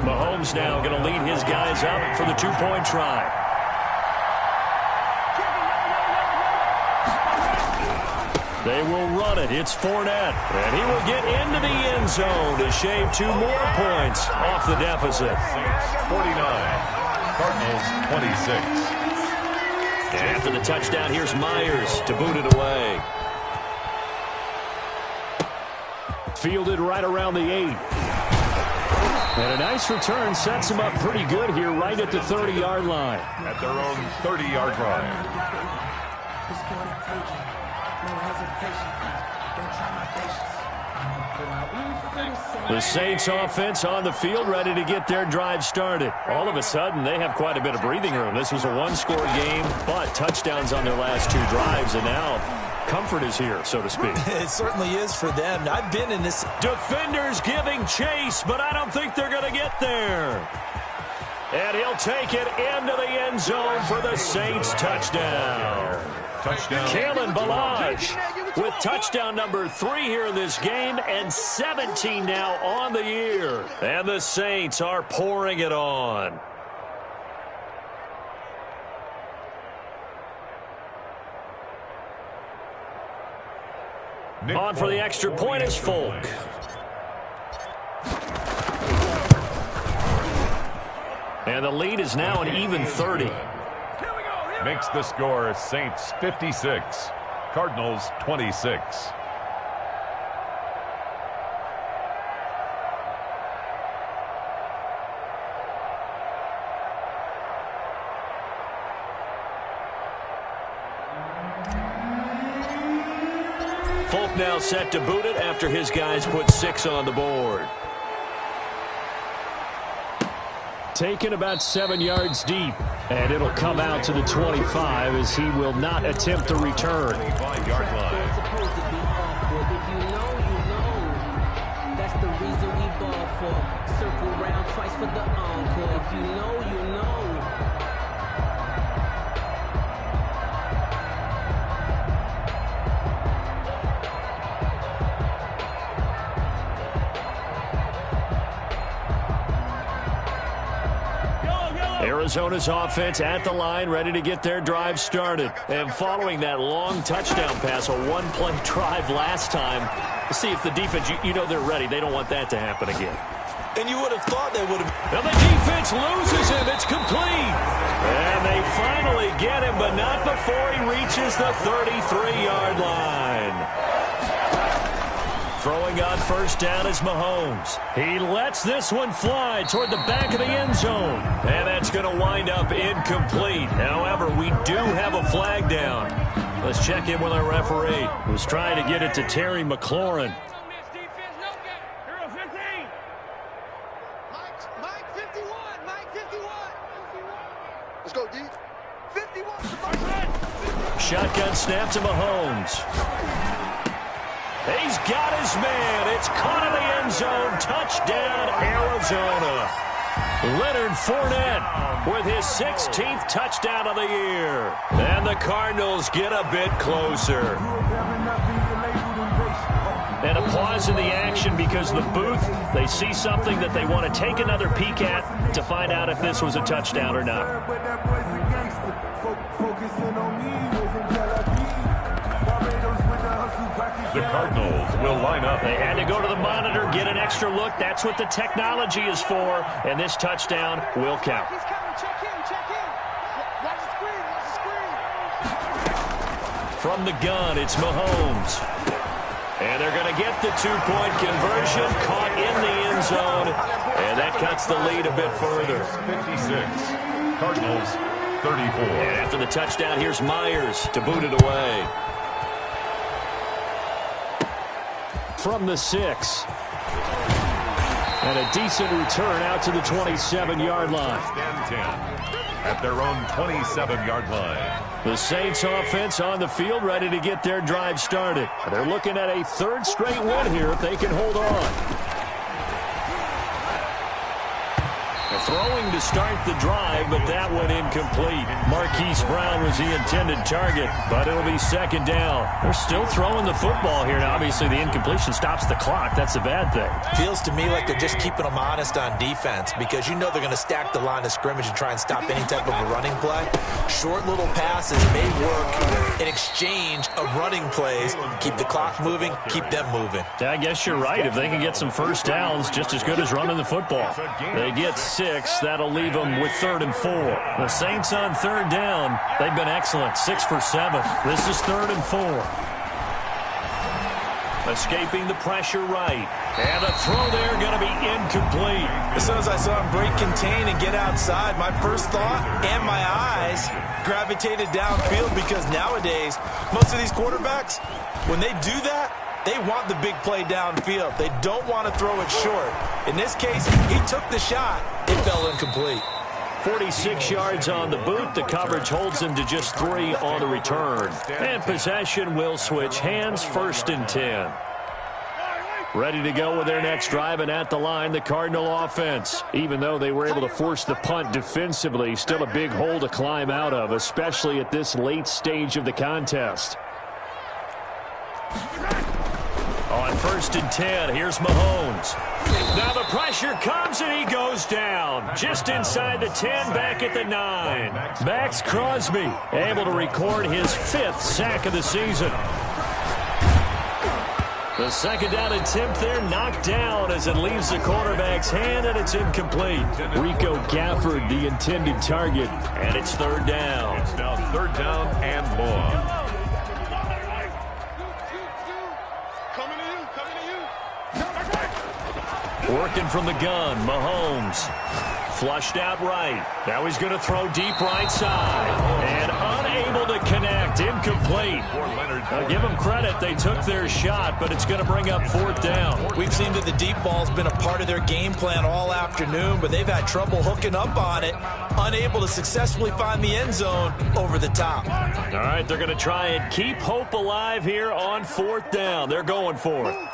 Mahomes now going to lead his guys up for the 2-point try. They will run it. It's Fournette. And he will get into the end zone to shave 2 more points off the deficit. 49, Cardinals 26. And after the touchdown, here's Myers to boot it away. Fielded right around the 8. And a nice return sets him up pretty good here right at the 30-yard line. At their own 30-yard line. The Saints offense on the field ready to get their drive started. All of a sudden, they have quite a bit of breathing room. This was a 1-score game, but touchdowns on their last 2 drives, and now comfort is here, so to speak. It certainly is for them. I've been in this. Defenders giving chase, but I don't think they're going to get there. And he'll take it into the end zone for the Saints touchdown. Kalen Ballage with touchdown number 3 here in this game and 17 now on the year. And the Saints are pouring it on. On for the extra point is Folk. And the lead is now an even 30. Makes the score Saints 56, Cardinals 26. Folk now set to boot it after his guys put 6 on the board. Taken about 7 yards deep, and it'll come out to the 25 as he will not attempt the return. 5-yard line. If you know, you know. That's the reason we ball for. Circle round twice for the encore. If you know, you know. Arizona's offense at the line, ready to get their drive started. And following that long touchdown pass, a one-play drive last time, let's see if the defense, you know they're ready. They don't want that to happen again. And you would have thought they would have. Now the defense loses him. It's complete. And they finally get him, but not before he reaches the 33-yard line. Throwing on first down is Mahomes. He lets this one fly toward the back of the end zone. And that's going to wind up incomplete. However, we do have a flag down. Let's check in with our referee, who's trying to get it to Terry McLaurin. Mike 51. Let's go, D. 51. Shotgun snap to Mahomes. He's got his man. It's caught in the end zone. Touchdown, Arizona. Leonard Fournette with his 16th touchdown of the year. And the Cardinals get a bit closer. And a pause in the action because the booth, they see something that they want to take another peek at to find out if this was a touchdown or not. The Cardinals will line up. They had to go to the monitor, get an extra look. That's what the technology is for. And this touchdown will count. He's coming. Check in. Watch the screen. From the gun, it's Mahomes. And they're going to get the two-point conversion, caught in the end zone. And that cuts the lead a bit further. 56, Cardinals 34. And after the touchdown, here's Myers to boot it away. From the 6. And a decent return out to the 27-yard line. Stand 10 at their own 27-yard line. The Saints offense on the field ready to get their drive started. They're looking at a third straight win here if they can hold on. Throwing to start the drive, but that one incomplete. Marquise Brown was the intended target, but it'll be second down. They're still throwing the football here. Now, obviously, the incompletion stops the clock. That's a bad thing. Feels to me like they're just keeping them honest on defense because you know they're going to stack the line of scrimmage and try and stop any type of a running play. Short little passes may work in exchange of running plays. Keep the clock moving, keep them moving. I guess you're right. If they can get some first downs, just as good as running the football. They get 6. That'll leave them with 3rd and 4. The Saints on 3rd down. They've been excellent. 6 for 7. This is 3rd and 4. Escaping the pressure right. And the throw there going to be incomplete. As soon as I saw him break contain and get outside, my first thought and my eyes gravitated downfield because nowadays, most of these quarterbacks, when they do that, they want the big play downfield. They don't want to throw it short. In this case, he took the shot. It fell incomplete. 46 yards on the boot. The coverage holds him to just 3 on the return. And possession will switch hands, 1st and 10. Ready to go with their next drive, and at the line, the Cardinal offense. Even though they were able to force the punt defensively, still a big hole to climb out of, especially at this late stage of the contest. On 1st and 10, here's Mahomes. Now the pressure comes and he goes down. Just inside the 10, back at the 9. Max Crosby able to record his 5th sack of the season. The second down attempt there knocked down as it leaves the quarterback's hand, and it's incomplete. Rico Gafford, the intended target, and it's third down. It's now third down and long. Working from the gun, Mahomes. Flushed out right. Now he's going to throw deep right side. And unable to connect. Incomplete. I'll give them credit. They took their shot, but it's going to bring up fourth down. We've seen that the deep ball's been a part of their game plan all afternoon, but they've had trouble hooking up on it. Unable to successfully find the end zone over the top. All right, they're going to try and keep hope alive here on fourth down. They're going for it.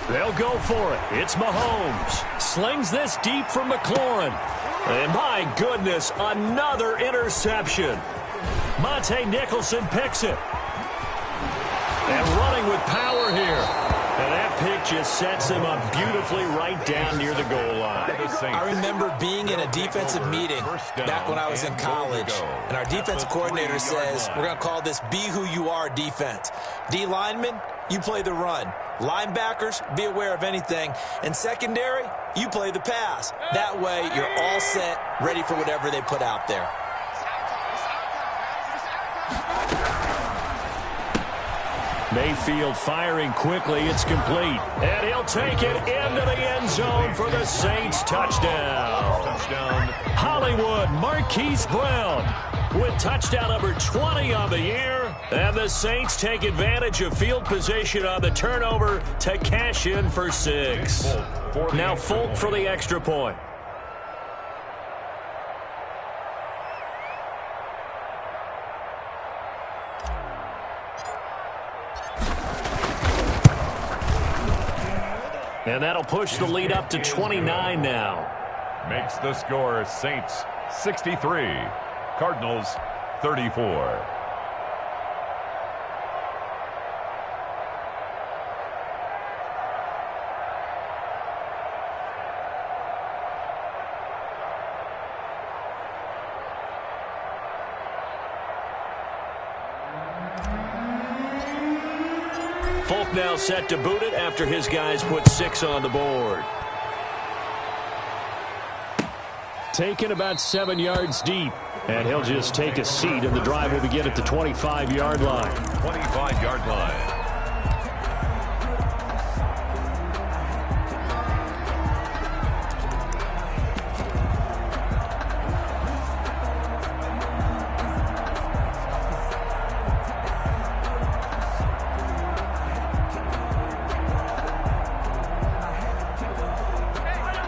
They'll go for it. It's Mahomes. Slings this deep from McLaurin. And my goodness, another interception. Monte Nicholson picks it. And running with power here. And that pick just sets him up beautifully right down near the goal line. I remember being in a defensive meeting back when I was in college, and our defensive coordinator says, we're going to call this Be Who You Are defense. D linemen, you play the run. Linebackers, be aware of anything. And secondary, you play the pass. That way, you're all set, ready for whatever they put out there. Mayfield firing quickly. It's complete. And he'll take it into the end zone for the Saints touchdown. Hollywood Marquise Brown with touchdown number 20 on the year. And the Saints take advantage of field position on the turnover to cash in for 6. Now Folk for the extra point. And that'll push the lead up to 29 now. Makes the score Saints 63, Cardinals 34. Folk now set to boot it after his guys put 6 on the board. Taken about 7 yards deep. And he'll just take a seat, and the drive will begin at the 25-yard line. 25-yard line.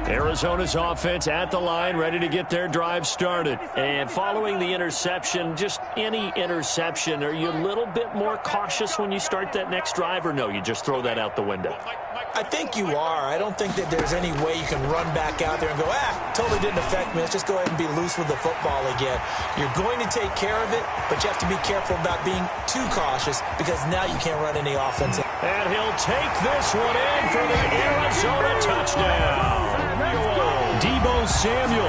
Arizona's offense at the line, ready to get their drive started. And following the interception, just any interception, are you a little bit more cautious when you start that next drive, or no, you just throw that out the window? I think you are. I don't think that there's any way you can run back out there and go, totally didn't affect me. Let's just go ahead and be loose with the football again. You're going to take care of it, but you have to be careful about being too cautious because now you can't run any offense. And he'll take this one in for the Arizona touchdown. Deebo Samuel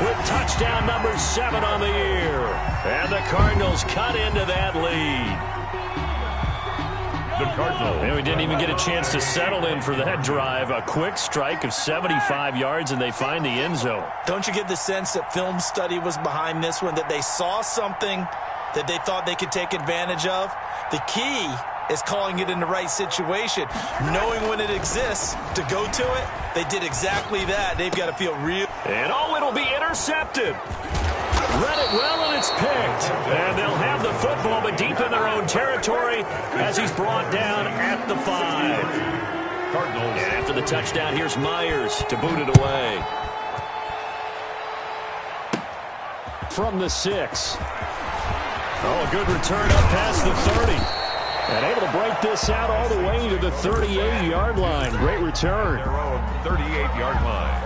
with touchdown number 7 on the year. And the Cardinals cut into that lead. The Cardinals. And we didn't even get a chance to settle in for that drive. A quick strike of 75 yards, and they find the end zone. Don't you get the sense that film study was behind this one, that they saw something that they thought they could take advantage of? The key is calling it in the right situation, knowing when it exists to go to it. They did exactly that. They've got to feel real. And it'll be intercepted. Read it well, and it's picked. And they'll have the football, but deep in their own territory as he's brought down at the 5. Cardinals. And after the touchdown, here's Myers to boot it away. From the 6. Oh, a good return up past the 30. And able to break this out all the way to the 38-yard line. Great return. 38-yard line.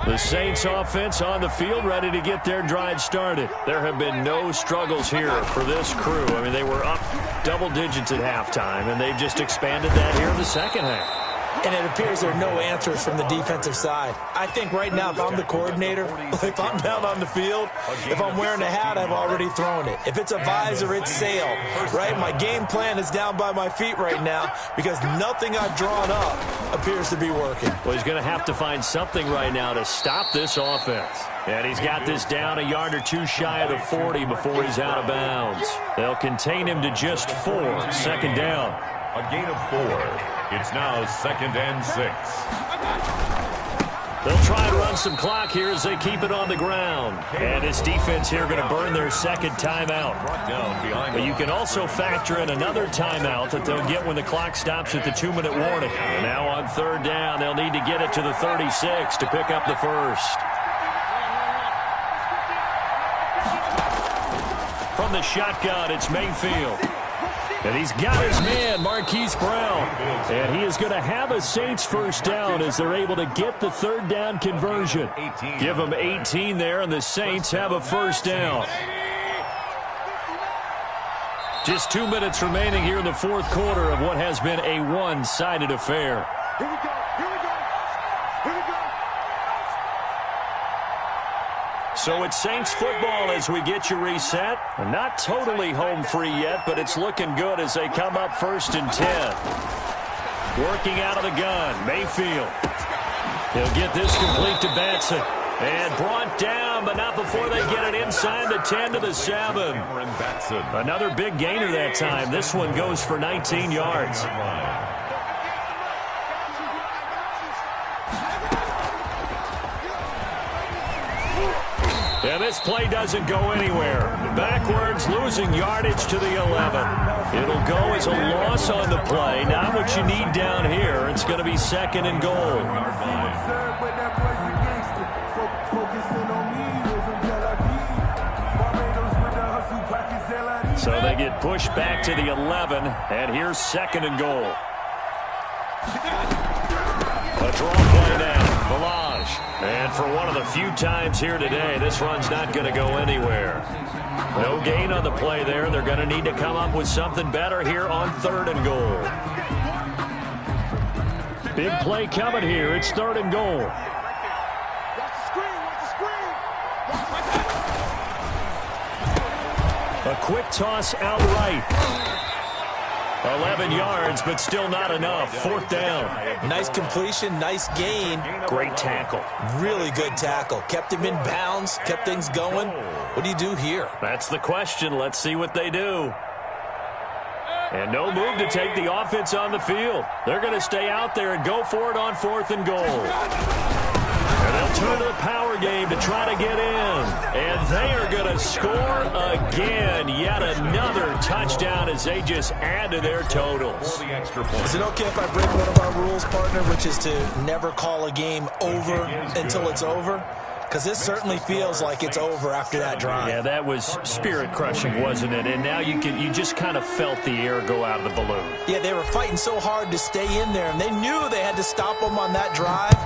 The The Saints offense on the field, ready to get their drive started. There have been no struggles here for this crew. I mean, they were up double digits at halftime, and they've just expanded that here in the second half. And it appears there are no answers from the defensive side. I think right now, if I'm the coordinator, if I'm down on the field, if I'm wearing a hat, I've already thrown it. If it's a visor, it's sail, right? My game plan is down by my feet right now because nothing I've drawn up appears to be working. Well, he's going to have to find something right now to stop this offense. And he's got this down a yard or two shy of the 40 before he's out of bounds. They'll contain him to just 4. Second down. A gain of 4. It's now 2nd and 6. They'll try and run some clock here as they keep it on the ground. And this defense here going to burn their second timeout. But you can also factor in another timeout that they'll get when the clock stops at the 2-minute warning. And now on third down, they'll need to get it to the 36 to pick up the first. From the shotgun, it's Mayfield. And he's got his man, Marquise Brown. And he is going to have a Saints first down as they're able to get the third down conversion. Give them 18 there, and the Saints have a first down. Just 2 minutes remaining here in the fourth quarter of what has been a one-sided affair. Here we go. Here we go. Here we go. So it's Saints football as we get you reset. Not totally home free yet, but it's looking good as they come up 1st and 10. Working out of the gun, Mayfield. He'll get this complete to Batson. And brought down, but not before they get it inside the 10 to the 7. Another big gainer that time. This one goes for 19 yards. And this play doesn't go anywhere. Backwards, losing yardage to the 11. It'll go as a loss on the play. Not what you need down here. It's going to be 2nd and goal. So they get pushed back to the 11, and here's 2nd and goal. A draw play now. Volage. And for one of the few times here today, this run's not going to go anywhere. No gain on the play there. They're going to need to come up with something better here on 3rd and goal. Big play coming here. It's 3rd and goal. Watch the screen. Watch the screen. A quick toss outright. 11 yards, but still not enough. 4th down. Nice completion, nice gain. Great tackle. Really good tackle. Kept him in bounds, kept things going. What do you do here? That's the question. Let's see what they do. And no move to take the offense on the field. They're going to stay out there and go for it on 4th and goal. And they'll turn to the power game to try to get in. And they are going to score again. Yet another touchdown as they just add to their totals. Is it okay if I break one of our rules, partner, which is to never call a game over until it's over? Because this certainly feels like it's over after that drive. Yeah, that was spirit-crushing, wasn't it? And now you just kind of felt the air go out of the balloon. Yeah, they were fighting so hard to stay in there, and they knew they had to stop them on that drive.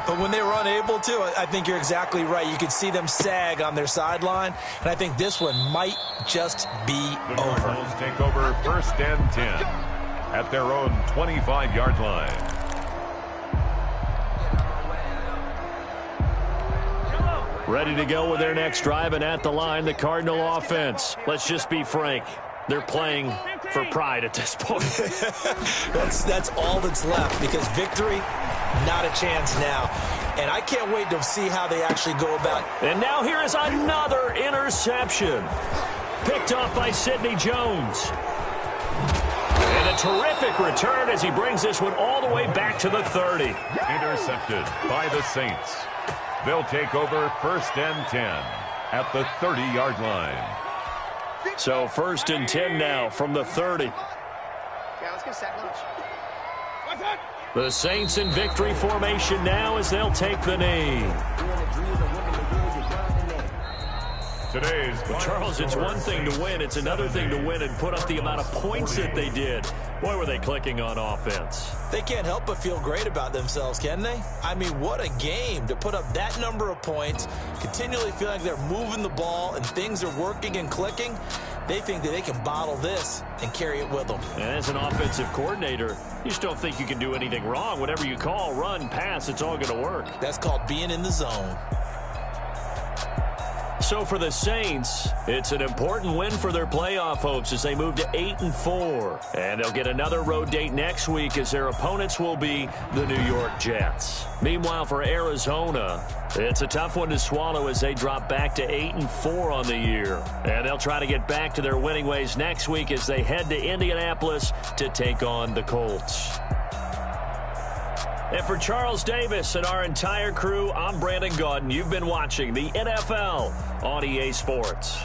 But when they were unable to, I think you're exactly right. You could see them sag on their sideline, and I think this one might just be over. The Cardinals take over 1st and 10 at their own 25-yard line. Ready to go with their next drive, and at the line, the Cardinal offense. Let's just be frank. They're playing for pride at this point. That's all that's left, because victory, not a chance now. And I can't wait to see how they actually go about it. And now here is another interception. Picked off by Sidney Jones. And a terrific return as he brings this one all the way back to the 30. Intercepted by the Saints. They'll take over 1st and 10 at the 30-yard line. So 1st and 10 now from the 30. Yeah, let's get sack lunch. The Saints in victory formation now as they'll take the knee. Today's Charles, it's one thing to win. It's another thing to win and put up the amount of points that they did. Boy, were they clicking on offense. They can't help but feel great about themselves, can they? I mean, what a game to put up that number of points, continually feel like they're moving the ball and things are working and clicking. They think that they can bottle this and carry it with them. And as an offensive coordinator, you just don't think you can do anything wrong. Whatever you call, run, pass, it's all going to work. That's called being in the zone. So for the Saints, it's an important win for their playoff hopes as they move to 8-4. And they'll get another road date next week as their opponents will be the New York Jets. Meanwhile, for Arizona, it's a tough one to swallow as they drop back to 8-4 on the year. And they'll try to get back to their winning ways next week as they head to Indianapolis to take on the Colts. And for Charles Davis and our entire crew, I'm Brandon Gaudin. You've been watching the NFL on EA Sports.